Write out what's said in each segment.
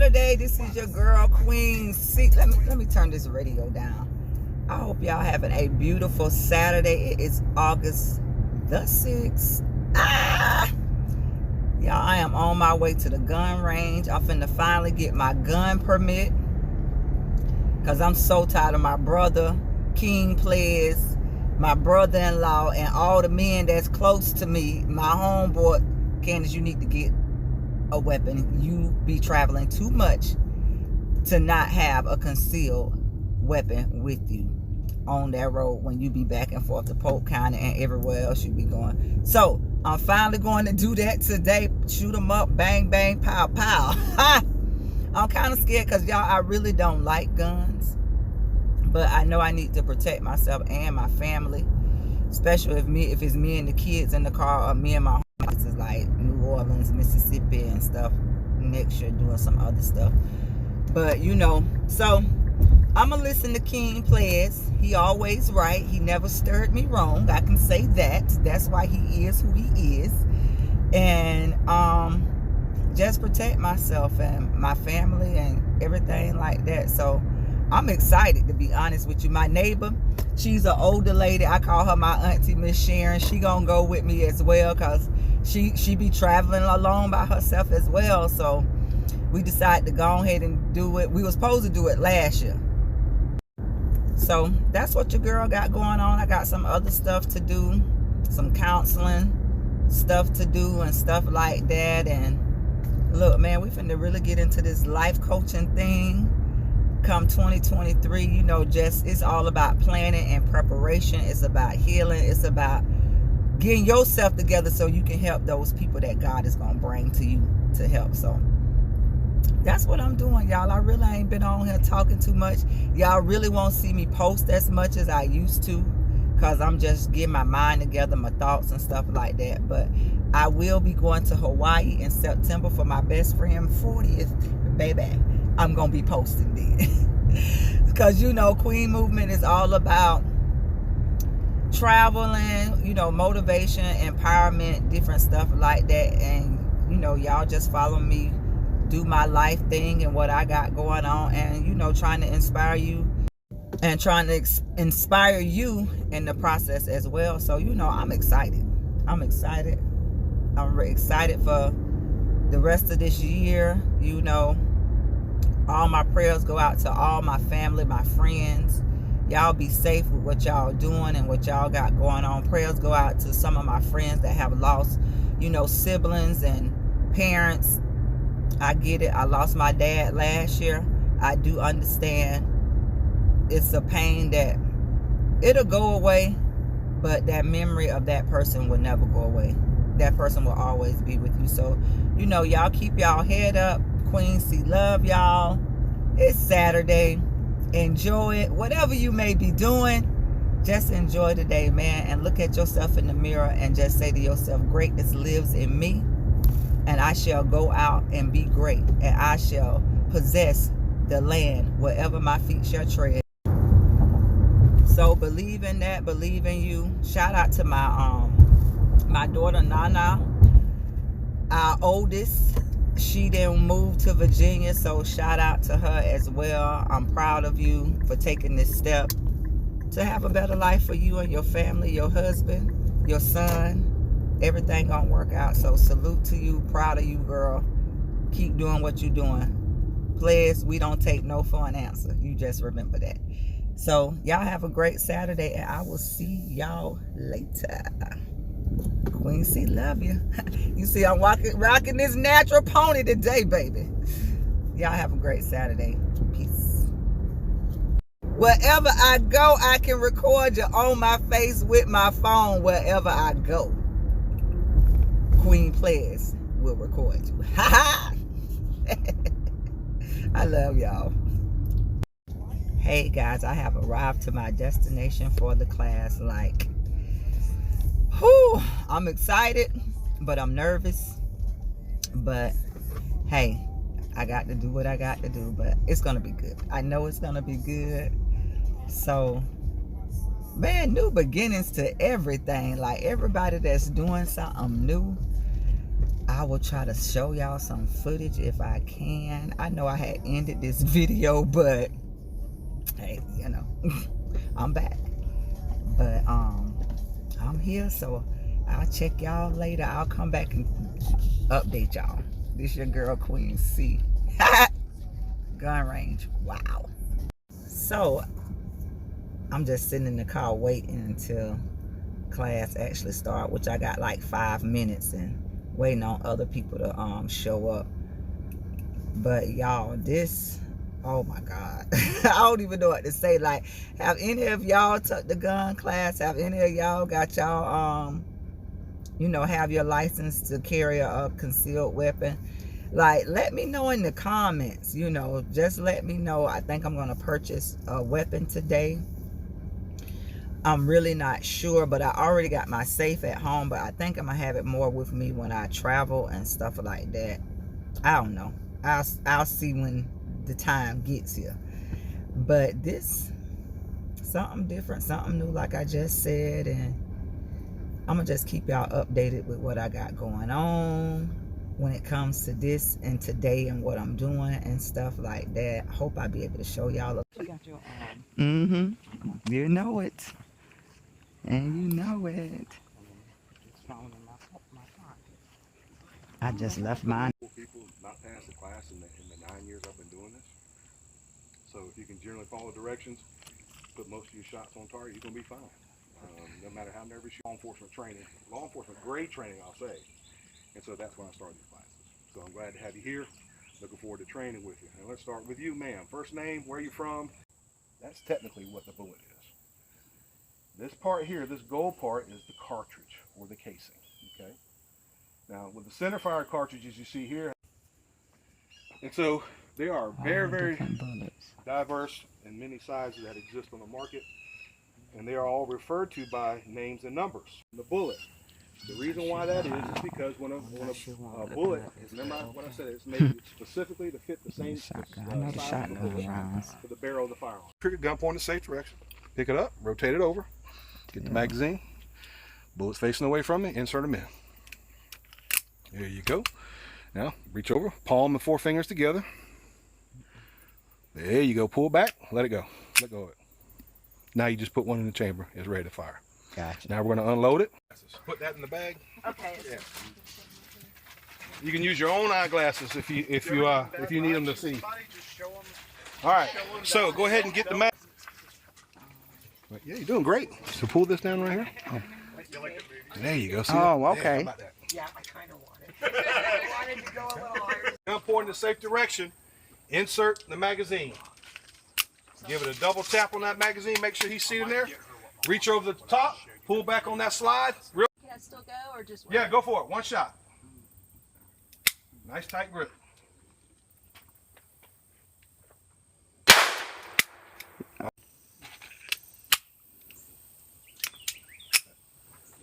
Saturday. This is your girl Queen C. Let me turn this radio down. I hope y'all having a beautiful Saturday. It is August the 6th. Y'all, I am on my way to the gun range. I'm finna finally get my gun permit, because I'm so tired of my brother, King Players, my brother-in-law, and all the men that's close to me. My homeboy, Candace, you need to get a weapon. You be traveling too much to not have a concealed weapon with you on that road when you be back and forth to Polk County and everywhere else you be going. So I'm finally going to do that today. Shoot them up, bang, bang, pow, pow. I'm kind of scared because, y'all, I really don't like guns. But I know I need to protect myself and my family. Especially if it's me and the kids in the car, or me and my home. This is like New Orleans, Mississippi and stuff. Next year doing some other stuff. But, you know, so I'm going to listen to King Players. He always right. He never stirred me wrong. I can say that. That's why he is who he is. And just protect myself and my family and everything like that. So I'm excited, to be honest with you. My neighbor, she's an older lady. I call her my auntie, Miss Sharon. She gonna go with me as well, because she be traveling alone by herself as well. So we decided to go ahead and do it. We were supposed to do it last year. So that's what your girl got going on. I got some other stuff to do, some counseling stuff to do and stuff like that. And look, man, we finna really get into this life coaching thing come 2023. You know, just it's all about planning and preparation. It's about healing. It's about getting yourself together so you can help those people that God is gonna bring to you to help. So that's what I'm doing, y'all. I really ain't been on here talking too much. Y'all really won't see me post as much as I used to, because I'm just getting my mind together, my thoughts and stuff like that. But I will be going to Hawaii in September for my best friend 40th, baby. I'm going to be posting then. Because, you know, Queen Movement is all about traveling, you know, motivation, empowerment, different stuff like that. And, you know, y'all just follow me, do my life thing and what I got going on, and, you know, trying to inspire you and trying to inspire you in the process as well. So, you know, I'm excited. I'm excited. I'm excited for the rest of this year. You know, all my prayers go out to all my family, my friends. Y'all be safe with what y'all doing and what y'all got going on. Prayers go out to some of my friends that have lost, you know, siblings and parents. I get it. I lost my dad last year. I do understand. It's a pain that it'll go away, but that memory of that person will never go away. That person will always be with you. So, you know, y'all keep y'all head up. Queen C love y'all. It's Saturday. Enjoy it. Whatever you may be doing, just enjoy the day, man. And look at yourself in the mirror and just say to yourself, greatness lives in me. And I shall go out and be great. And I shall possess the land wherever my feet shall tread. So believe in that. Believe in you. Shout out to my daughter Nana, our oldest. She then moved to Virginia. So shout out to her as well. I'm proud of you for taking this step to have a better life for you and your family, your husband, your son. Everything gonna work out. So salute to you. Proud of you, girl. Keep doing what you're doing. Players, we don't take no for an answer. You just remember that. So y'all have a great Saturday, and I will see y'all later. Queen C love you. You see, I'm rocking this natural pony today, baby. Y'all have a great Saturday. Peace. Wherever I go, I can record you on my face with my phone. Wherever I go, Queen Players will record you. Ha ha! I love y'all. Hey guys, I have arrived to my destination for the class. Like, whew, I'm excited, but I'm nervous. But hey, I got to do what I got to do, but it's gonna be good. I know it's gonna be good. So, man, new beginnings to everything. Like, everybody that's doing something new, I will try to show y'all some footage if I can. I know I had ended this video, but hey, you know, I'm back. But I'm here, so I'll check y'all later. I'll come back and update y'all. This your girl Queen C. Gun range. Wow. So I'm just sitting in the car waiting until class actually start, which I got like 5 minutes, and waiting on other people to show up. But y'all, this, oh my God. I don't even know what to say. Like, have any of y'all took the gun class? Have any of y'all got y'all you know, have your license to carry a concealed weapon? Like, let me know in the comments, you know, just let me know. I think I'm gonna purchase a weapon today. I'm really not sure, but I already got my safe at home, but I think I'm gonna have it more with me when I travel and stuff like that. I don't know. I'll see when the time gets here. But this, something different, something new, like I just said, and I'm gonna just keep y'all updated with what I got going on when it comes to this and today and what I'm doing and stuff like that. Hope I'll be able to show y'all. You got your You know it. And you know it. I just left mine. People not pass the class in the 9 years I've been doing this. So if you can generally follow directions, put most of your shots on target, you're gonna be fine. No matter how nervous you are. Law enforcement grade training, I'll say. And so that's when I started these classes. So I'm glad to have you here. Looking forward to training with you. And let's start with you, ma'am. First name, where are you from? That's technically what the bullet is. This part here, this gold part, is the cartridge or the casing. Okay. Now with the centerfire cartridges you see here, and so they are very, very diverse in many sizes that exist on the market, and they are all referred to by names and numbers. The bullet. The reason why that is because when a bullet, remember what I said, it's made specifically to fit the same size of the bullet for the barrel of the firearm. Trigger gun point in the safe direction. Pick it up, rotate it over, get the magazine, bullets facing away from it, insert them in. There you go. Now reach over, palm and 4 fingers together. There you go. Pull back, let it go. Let go of it. Now you just put one in the chamber. It's ready to fire. Gotcha. Now we're going to unload it. Put that in the bag. Okay. Yeah. You can use your own eyeglasses if you need them to see. All right. So go ahead and get the mag. Yeah, you're doing great. So pull this down right here. Oh. There you go. See oh, okay. Yeah, I kind of want it. I wanted to go a little higher. Gun point in the safe direction. Insert the magazine. Give it a double tap on that magazine. Make sure he's seated there. Reach over the top. Pull back on that slide. Can I still go or just wait? Yeah, go for it. One shot. Nice tight grip.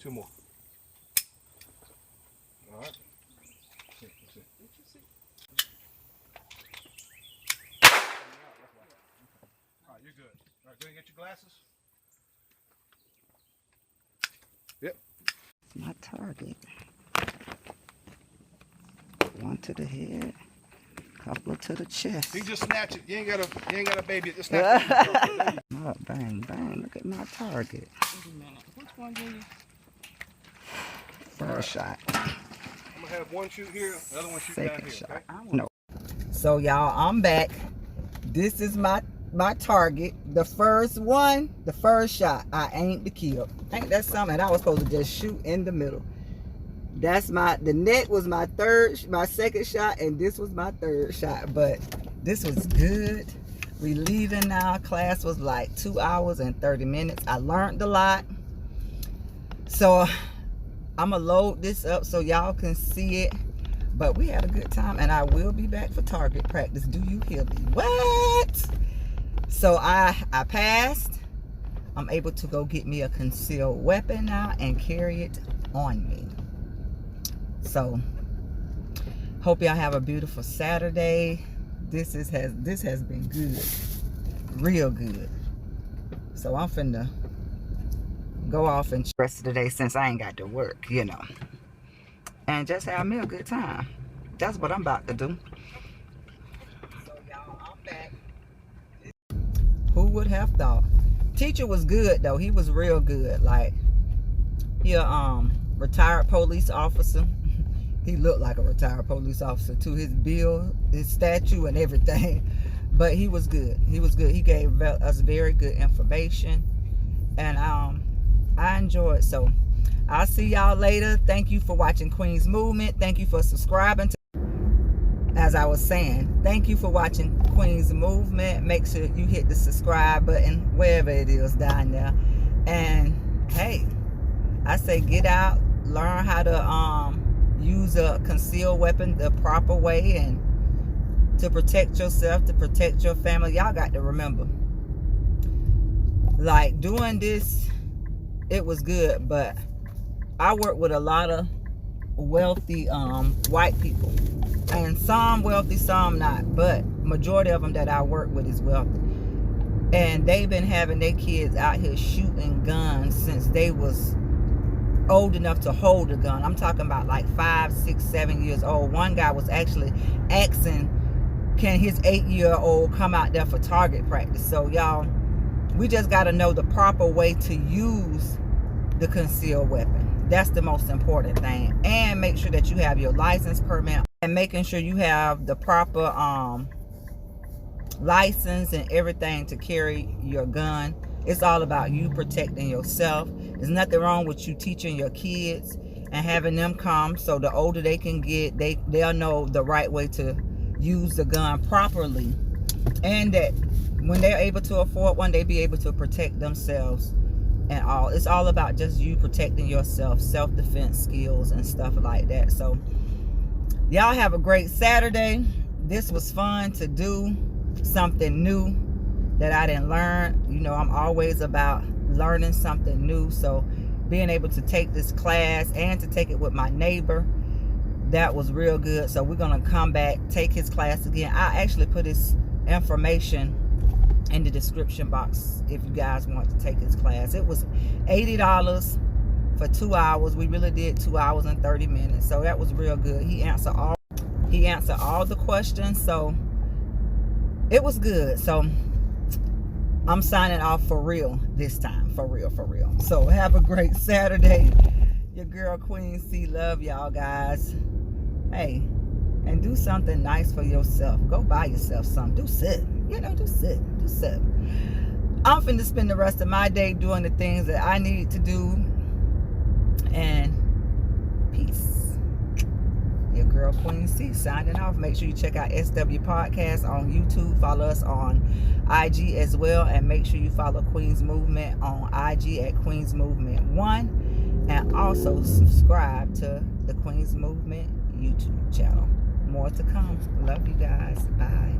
Two more. All right. All right, you're good. All right, go ahead and get your glasses. Yep. My target. One to the head, couple to the chest. You can just snatch it. You ain't gotta baby it. Just snatch it. Oh, bang, bang. Look at my target. Wait a minute. Which one do you? First shot. I'm gonna have one shoot here, the other one shoot down Second here. shot. Okay? No. So y'all, I'm back. This is my target. The first one, the first shot. I aimed the kill. Ain't that something? I was supposed to just shoot in the middle. That's the neck was my second shot, and this was my third shot. But this was good. We leaving now. Class was like 2 hours and 30 minutes. I learned a lot. So I'm gonna load this up so y'all can see it. But we had a good time, and I will be back for target practice. Do you hear me? What? So I passed. I'm able to go get me a concealed weapon now and carry it on me. So hope y'all have a beautiful Saturday. This has been good, real good. So I'm finna go off and rest of the day since I ain't got to work, you know. and just have me a good time. That's what I'm about to do. So y'all, I'm back. Who would have thought? Teacher was good though. He was real good. Like, he a retired police officer. He looked like a retired police officer too. His build, his statue, and everything. But he was good. He was good. He gave us very good information, and I enjoyed. So I'll see y'all later. Thank you for watching Queen's Movement. Thank you for subscribing to, as I was saying, thank you for watching Queen's Movement. Make sure you hit the subscribe button wherever it is down there. And hey, I say get out, learn how to use a concealed weapon the proper way, and to protect yourself, to protect your family. Y'all got to remember, like, doing this, it was good, but I work with a lot of wealthy white people, and some wealthy, some not, but majority of them that I work with is wealthy, and they've been having their kids out here shooting guns since they was old enough to hold a gun. I'm talking about like 5, 6, 7 years old. One guy was actually asking, can his 8-year-old come out there for target practice? So y'all, we just got to know the proper way to use the concealed weapon. That's the most important thing. And make sure that you have your license permit, and making sure you have the proper license and everything to carry your gun. It's all about you protecting yourself. There's nothing wrong with you teaching your kids and having them come, so the older they can get, they'll know the right way to use the gun properly, and that when they're able to afford one, they be able to protect themselves and all. It's all about just you protecting yourself, self-defense skills and stuff like that. So y'all have a great Saturday. This was fun to do, something new that I didn't learn. You know, I'm always about learning something new. So being able to take this class and to take it with my neighbor, that was real good. So we're gonna come back, take his class again. I actually put his information in the description box if you guys want to take his class. It was $80 for 2 hours. We really did 2 hours and 30 minutes. So that was real good. He answered all the questions. So it was good. So I'm signing off for real this time. For real, for real. So have a great Saturday. Your girl Queen C. Love y'all guys. Hey, and do something nice for yourself. Go buy yourself something. Do something. You know, do something. Do something. I'm finna spend the rest of my day doing the things that I need to do. And peace. Your girl Queen C signing off. Make sure you check out SW Podcast on YouTube. Follow us on IG as well, and make sure you follow Queen's Movement on IG at Queen's Movement 1, and also subscribe to the Queen's Movement YouTube channel. More to come. Love you guys. Bye.